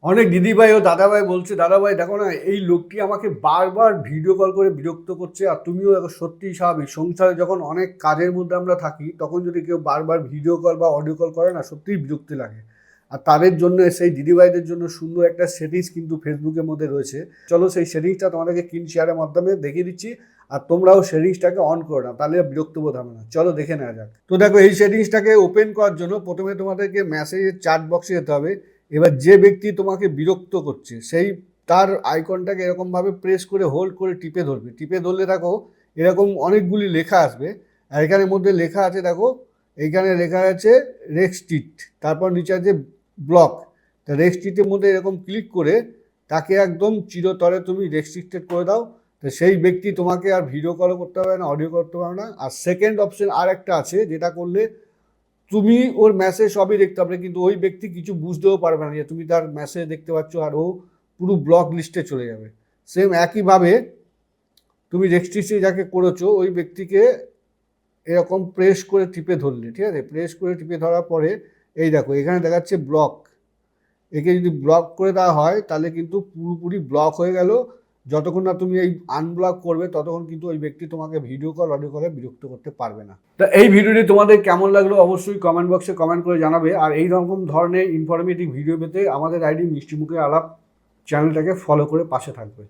অনেক দিদিভাই ও দাদাভাই বলছে, দাদাভাই দেখো না এই লোকটি আমাকে বারবার ভিডিও কল করে বিরক্ত করছে। আর তুমিও দেখো, সত্যিই স্বাভাবিক, সংসারে যখন অনেক কাজের মধ্যে আমরা থাকি তখন যদি কেউ বারবার ভিডিও কল বা অডিও কল করে না, সত্যিই বিরক্তি লাগে। আর তাদের জন্য, সেই দিদিভাইদের জন্য সুন্দর একটা সেটিংস কিন্তু ফেসবুকের মধ্যে রয়েছে। চলো সেই সেটিংসটা তোমাদেরকে স্ক্রিন শেয়ারের মাধ্যমে দেখিয়ে দিচ্ছি। আর তোমরাও সেটিংসটাকে অন করো না, তাহলে বিরক্ত বোধ হবে না। চলো দেখে নেওয়া যাক। তো দেখো, এই সেটিংসটাকে ওপেন করার জন্য প্রথমে তোমাদেরকে মেসেজের চ্যাট বক্সে যেতে হবে। এবার যে ব্যক্তি তোমাকে বিরক্ত করছে সেই তার আইকনটাকে এরকমভাবে প্রেস করে হোল্ড করে টিপে ধরবে। টিপে ধরলে দেখো এরকম অনেকগুলি লেখা আসবে। আর এখানের মধ্যে লেখা আছে, দেখো এইখানে লেখা আছে রেস্ট্রিক্ট, তারপর নিচে আছে ব্লক। তা রেস্ট্রিক্টের মধ্যে এরকম ক্লিক করে তাকে একদম চিরতরে তুমি রেস্ট্রিক্টেড করে দাও। তো সেই ব্যক্তি তোমাকে আর ভিডিও কলও করতে পারবে না, অডিও করতে পারবে না। আর সেকেন্ড অপশন আর একটা আছে, যেটা করলে তুমি ওর মেসেজ সবই দেখতে পাবে, কিন্তু ওই ব্যক্তি কিছু বুঝতেও পারবে না যে তুমি তার মেসেজ দেখতে পাচ্ছ, আর ও পুরো ব্লক লিস্টে চলে যাবে। সেম একইভাবে তুমি রেস্ট্রিক্টে যাকে করেছো ওই ব্যক্তিকে এরকম প্রেস করে টিপে ধরলে, ঠিক আছে? প্রেস করে টিপে ধরার পরে এই দেখো এখানে দেখাচ্ছে ব্লক। একে যদি ব্লক করে দেওয়া হয় তাহলে কিন্তু পুরোপুরি ব্লক হয়ে গেল। যতক্ষণ না তুমি এই আনব্লক করবে ততক্ষণ কিন্তু ওই ব্যক্তি তোমাকে ভিডিও কল অডিও কলে বিরক্ত করতে পারবে না। তা এই ভিডিওটি তোমাদের কেমন লাগলো অবশ্যই কমেন্ট বক্সে কমেন্ট করে জানাবে। আর এই রকম ধরনের ইনফরমেটিভ ভিডিও পেতে আমাদের আইডি মিষ্টি মুখে আলাপ চ্যানেলটাকে ফলো করে পাশে থাকবে।